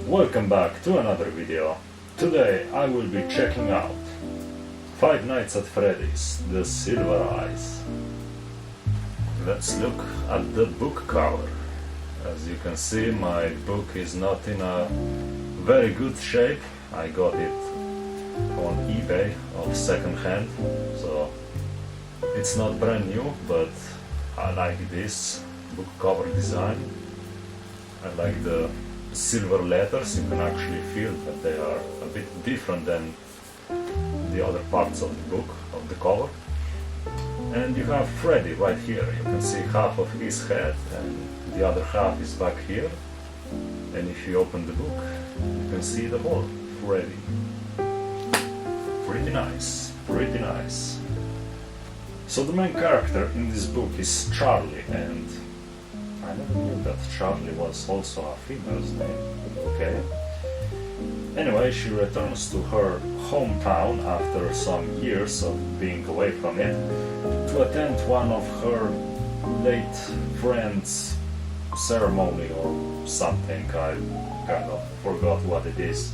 Welcome back to another video. Today I will be checking out Five Nights at Freddy's, The Silver Eyes. Let's look at the book cover. As you can see, my book is not in a very good shape. I got it on eBay of second hand, so it's not brand new, but I like this book cover design. I like the silver letters. You can actually feel that they are a bit different than the other parts of the book, of the cover. And you have Freddy right here. You can see half of his head and the other half is back here. And if you open the book, you can see the whole Freddy. Pretty nice, pretty nice. So the main character in this book is Charlie, and I never knew that Charlie was also a female's name. Okay. Anyway, she returns to her hometown after some years of being away from it to attend one of her late friend's ceremony or something. I kind of forgot what it is.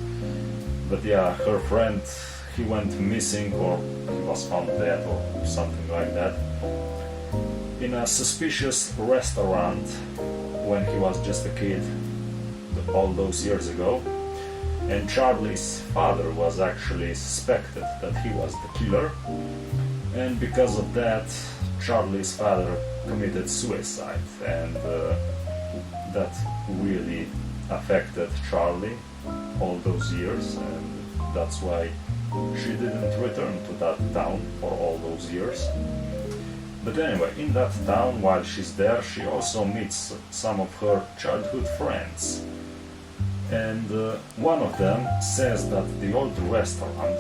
But yeah, her friend, he went missing, or he was found dead or something like that, in a suspicious restaurant when he was just a kid all those years ago. And Charlie's father was actually suspected that he was the killer, and because of that Charlie's father committed suicide, and that really affected Charlie all those years, and that's why she didn't return to that town for all those years. But anyway, in that town, while she's there, she also meets some of her childhood friends. And one of them says that the old restaurant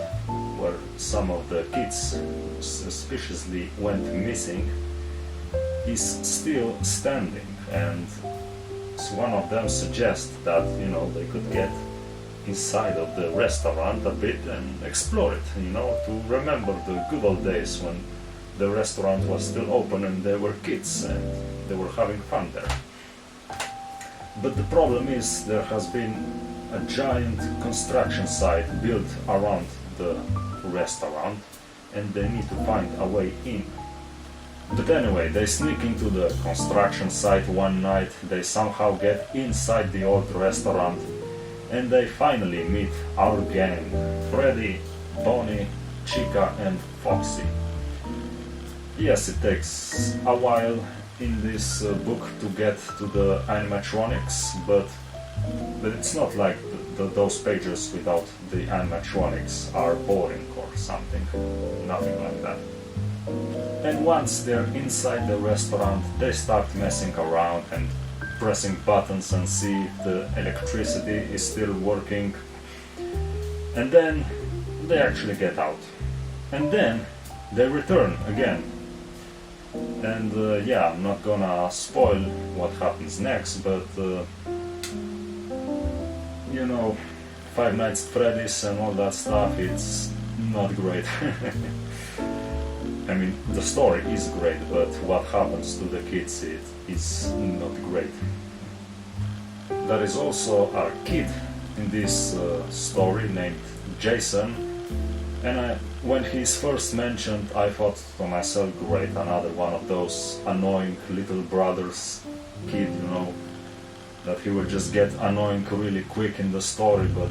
where some of the kids suspiciously went missing is still standing. And so one of them suggests that, they could get inside of the restaurant a bit and explore it, to remember the good old days when the restaurant was still open and they were kids and they were having fun there. But the problem is there has been a giant construction site built around the restaurant and they need to find a way in. But anyway, they sneak into the construction site one night, they somehow get inside the old restaurant, and they finally meet our gang: Freddy, Bonnie, Chica and Foxy. Yes, it takes a while in this book to get to the animatronics, but it's not like those pages without the animatronics are boring or something, nothing like that. And once they're inside the restaurant, they start messing around and pressing buttons and see if the electricity is still working, and then they actually get out, and then they return again. And yeah, I'm not gonna spoil what happens next, but Five Nights at Freddy's and all that stuff, it's not great. I mean, the story is great, but what happens to the kids, it is not great. There is also a kid in this story named Jason, and when he's first mentioned, I thought to myself, great, another one of those annoying little brothers kid, that he will just get annoying really quick in the story, but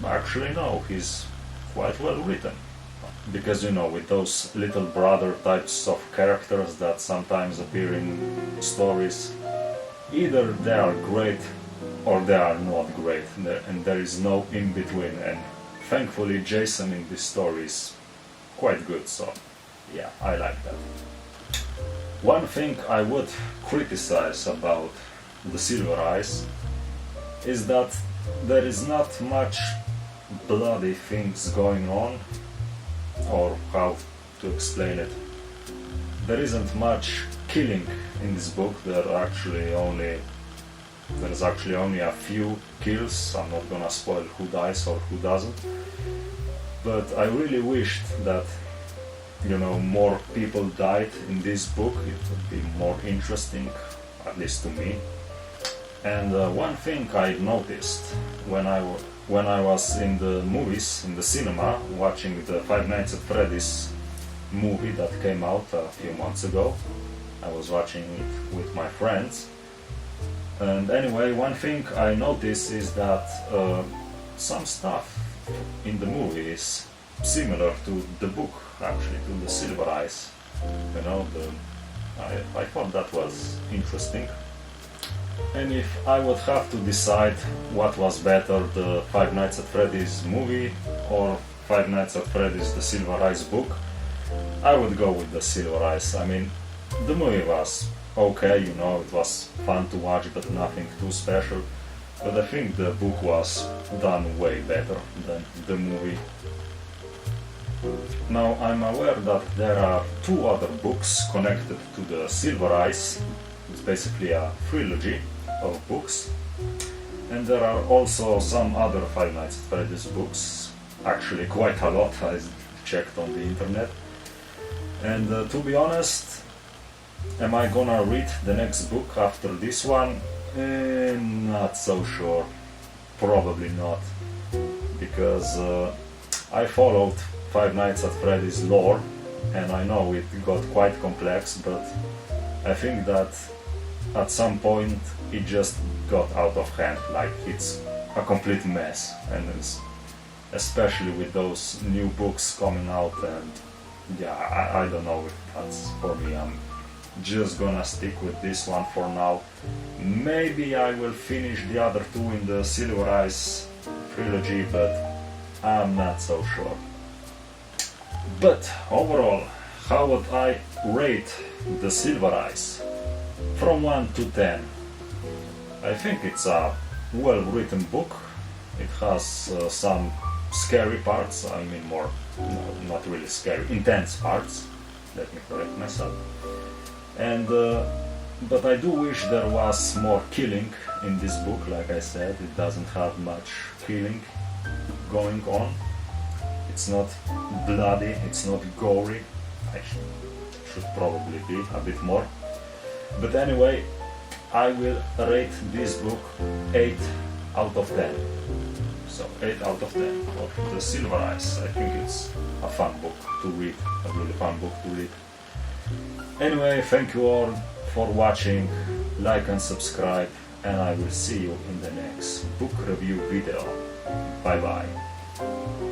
actually no, he's quite well written. Because with those little brother types of characters that sometimes appear in stories, either they are great or they are not great, and there is no in between, and thankfully Jason in this story is quite good, so yeah, I like that. One thing I would criticize about The Silver Eyes is that there is not much bloody things going on, or how to explain it. There isn't much killing in this book. There's actually only a few kills. I'm not gonna spoil who dies or who doesn't, but I really wished that more people died in this book. It would be more interesting, at least to me. And one thing I noticed when I was in the movies, in the cinema, watching the Five Nights at Freddy's movie that came out a few months ago. I was watching it with my friends. And anyway, one thing I noticed is that some stuff in the movie is similar to the book, actually, to the Silver Eyes. You know, I thought that was interesting. And if I would have to decide what was better, the Five Nights at Freddy's movie or Five Nights at Freddy's the Silver Eyes book, I would go with the Silver Eyes. I mean, the movie was okay, you know, it was fun to watch, but nothing too special. But I think the book was done way better than the movie. Now, I'm aware that there are two other books connected to the Silver Eyes. It's basically a trilogy of books. And there are also some other Five Nights at Freddy's books. Actually, quite a lot, I checked on the internet. And to be honest, am I gonna read the next book after this one? Not so sure. Probably not. Because I followed Five Nights at Freddy's lore, and I know it got quite complex, but I think that at some point it just got out of hand, like it's a complete mess, and especially with those new books coming out, and yeah, I don't know if that's for me. I'm just gonna stick with this one for now. Maybe I will finish the other two in the Silver Eyes trilogy, but I'm not so sure. But overall, how would I rate the Silver Eyes? From 1 to 10. I think it's a well-written book. It has some scary parts, I mean more, no, not really scary, intense parts, let me correct myself. And but I do wish there was more killing in this book. Like I said, it doesn't have much killing going on. It's not bloody, it's not gory. I should probably be a bit more. But anyway, I will rate this book 8 out of 10. So 8 out of 10 for the Silver Eyes. I think it's a fun book to read, a really fun book to read. Anyway, thank you all for watching, like and subscribe, and I will see you in the next book review video. Bye bye.